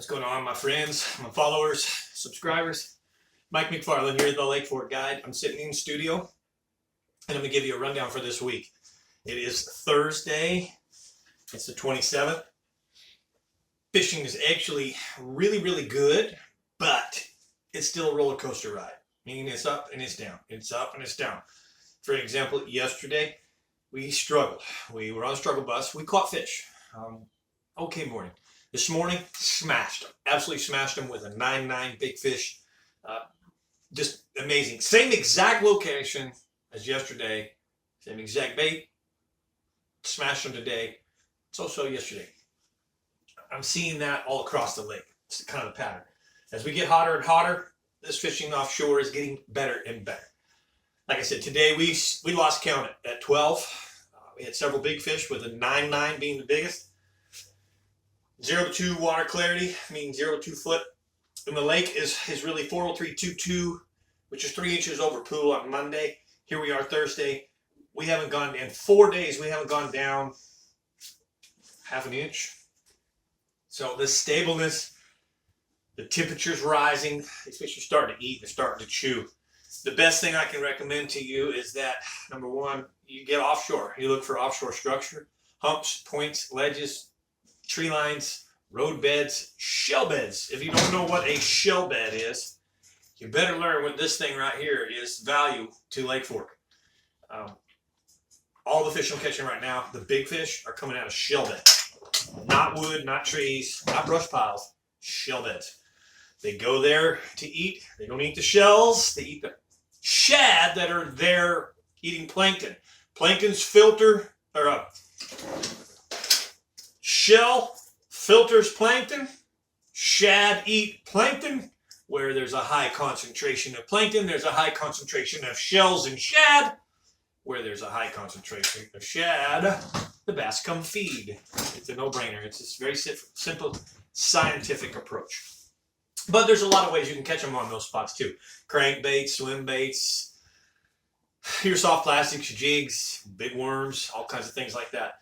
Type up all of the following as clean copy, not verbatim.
What's going on, my friends, my followers, subscribers? Mike McFarland here at the Lake Fork Guide. I'm sitting in the studio, and I'm going to give you a rundown for this week. It is Thursday. It's the 27th. Fishing is actually really good, but it's still a roller coaster ride. Meaning it's up and it's down. It's up and it's down. For example, yesterday, we struggled. We were on a struggle bus. We caught fish. Okay morning. This morning, smashed them. Absolutely smashed them with a 9.9 big fish. Just amazing. Same exact location as yesterday. Same exact bait. Smashed them today. So yesterday. I'm seeing that all across the lake. It's kind of the pattern. As we get hotter and hotter, this fishing offshore is getting better and better. Like I said, today we lost count at 12. We had several big fish, with a 9.9 being the biggest. 0 to 2 water clarity, meaning 0 to 2 foot. And the lake is really 403.22, which is 3 inches over pool on Monday. Here we are Thursday. We haven't gone, in 4 days, we haven't gone down half an inch. So the stableness, the temperature's rising. These fish are starting to eat, they're starting to chew. The best thing I can recommend to you is that, number one, you get offshore. You look for offshore structure, humps, points, ledges, tree lines, road beds, shell beds. If you don't know what a shell bed is, you better learn what this thing right here is value to Lake Fork. All the fish I'm catching right now, the big fish, are coming out of shell beds. Not wood, not trees, not brush piles, shell beds. They go there to eat. They don't eat the shells. They eat the shad that are there eating plankton. Plankton's filter, or shell filters plankton. Shad eat plankton. Where there's a high concentration of plankton, there's a high concentration of shells and shad. Where there's a high concentration of shad, the bass come feed. It's a no-brainer. It's this very simple scientific approach. But there's a lot of ways you can catch them on those spots too. Crankbaits, swim baits, your soft plastics, your jigs, big worms, all kinds of things like that.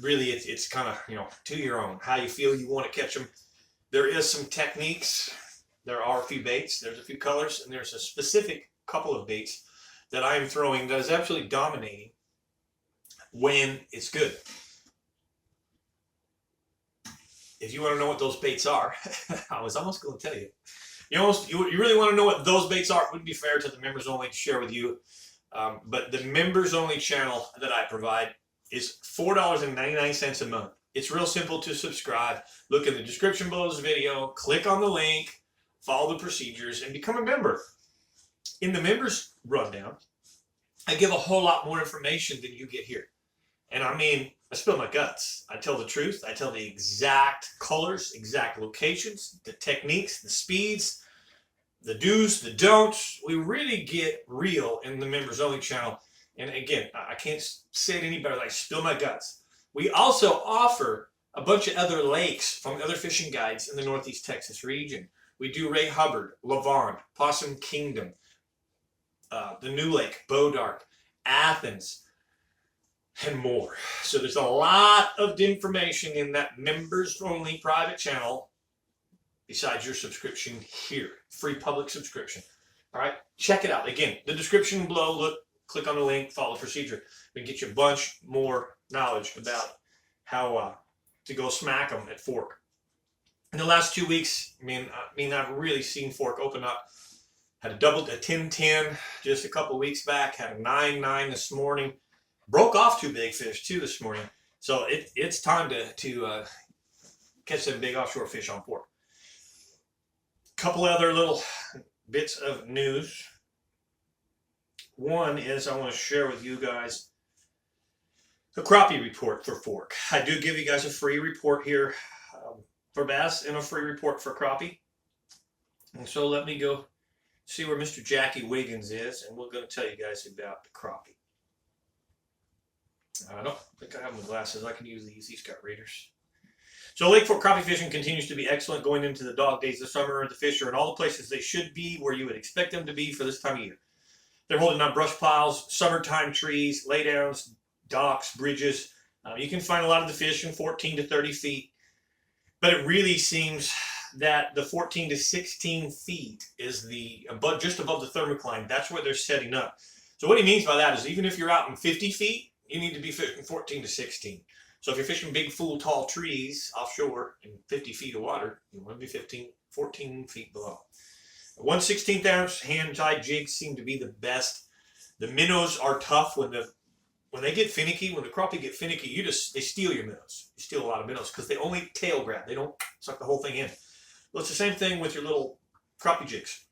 Really, it's kind of, to your own. How you feel you want to catch them. There is some techniques. There are a few baits. There's a few colors. And there's a specific couple of baits that I am throwing that is absolutely dominating when it's good. If you want to know what those baits are, I was almost going to tell you. You really want to know what those baits are. It wouldn't be fair to the members only to share with you. But the members only channel that I provide is $4.99 a month. It's real simple to subscribe. Look in the description below this video, click on the link, follow the procedures, and become a member. In the members rundown, I give a whole lot more information than you get here. And I mean, I spill my guts. I tell the truth. I tell the exact colors, exact locations, the techniques, the speeds, the do's, the don'ts. We really get real in the members only channel. And again, I can't say it any better. I spill my guts. We also offer a bunch of other lakes from other fishing guides in the Northeast Texas region. We do Ray Hubbard, Laverne, Possum Kingdom, the New Lake, Bodark, Athens, and more. So there's a lot of information in that members only private channel besides your subscription here. Free public subscription. All right, check it out. Again, the description below, look, click on the link, follow the procedure. We can get you a bunch more knowledge about how to go smack them at Fork. In the last 2 weeks, I've really seen Fork open up. Had a 10-10 just a couple weeks back. Had a 9.9 this morning. Broke off 2 big fish too this morning. So it's time to catch some big offshore fish on Fork. Couple other little bits of news. One is I want to share with you guys a crappie report for Fork. I do give you guys a free report here for bass and a free report for crappie. And so let me go see where Mr. Jackie Wiggins is, and we're going to tell you guys about the crappie. I don't think I have my glasses. I can use these. These got readers. So Lake Fork crappie fishing continues to be excellent going into the dog days of summer. The fish are in all the places they should be, where you would expect them to be for this time of year. They're holding on brush piles, summertime trees, laydowns, docks, bridges. You can find a lot of the fish in 14 to 30 feet. But it really seems that the 14 to 16 feet is just above the thermocline. That's where they're setting up. So what he means by that is even if you're out in 50 feet, you need to be fishing 14 to 16. So if you're fishing big, full, tall trees offshore in 50 feet of water, you want to be 14 feet below. 1/16 ounce hand-tied jigs seem to be the best. The minnows are tough when they get finicky. When the crappie get finicky, they steal your minnows. You steal a lot of minnows because they only tail grab. They don't suck the whole thing in. Well, it's the same thing with your little crappie jigs.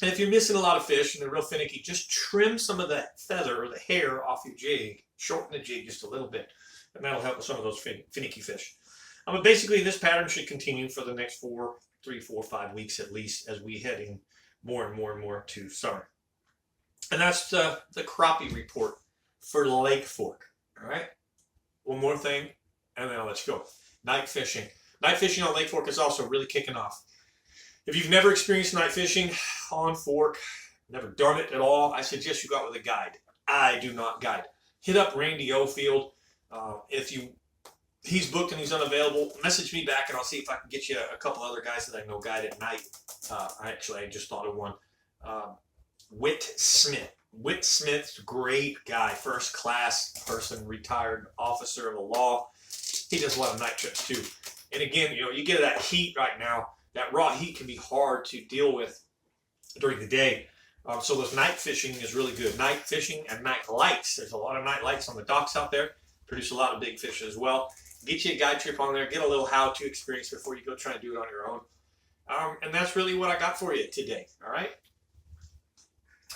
And if you're missing a lot of fish and they're real finicky, just trim some of that feather or the hair off your jig. Shorten the jig just a little bit, and that'll help with some of those finicky fish. But basically, this pattern should continue for the next 3, 4, 5 weeks at least as we head in more and more and more to summer. And that's the crappie report for Lake Fork. All right. One more thing, and then I'll let you go. Night fishing. Night fishing on Lake Fork is also really kicking off. If you've never experienced night fishing on Fork, never done it at all, I suggest you go out with a guide. I do not guide. Hit up Randy Ofield. He's booked and he's unavailable, message me back and I'll see if I can get you a couple other guys that I know guide at night. I just thought of one. Whit Smith. Whit Smith's a great guy, first class person, retired officer of the law. He does a lot of night trips too. And again, you get that heat right now. That raw heat can be hard to deal with during the day. So this night fishing is really good. Night fishing and night lights. There's a lot of night lights on the docks out there. Produce a lot of big fish as well. Get you a guide trip on there. Get a little how-to experience before you go try and do it on your own. And that's really what I got for you today. All right.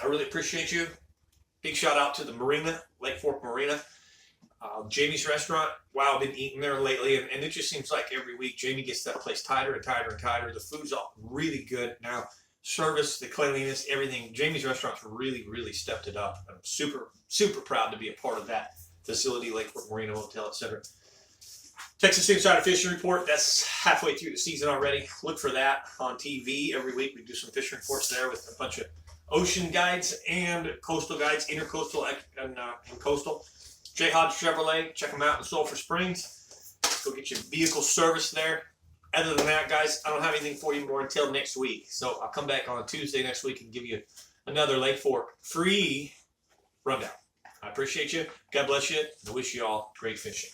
I really appreciate you. Big shout out to the marina, Lake Fork Marina. Jamie's restaurant. Wow, I've been eating there lately, and it just seems like every week Jamie gets that place tighter and tighter and tighter. The food's all really good now. Service, the cleanliness, everything. Jamie's restaurant's really, really stepped it up. I'm super, super proud to be a part of that facility, Lake Fork Marina Hotel, etc. Texas Insider Fishing Report. That's halfway through the season already. Look for that on TV every week. We do some fishing reports there with a bunch of ocean guides and coastal guides, intercoastal and coastal. J. Hodge Chevrolet. Check them out in Sulphur Springs. Go get your vehicle service there. Other than that, guys, I don't have anything for you more until next week. So I'll come back on Tuesday next week and give you another Lake Fork free rundown. I appreciate you. God bless you. And I wish you all great fishing.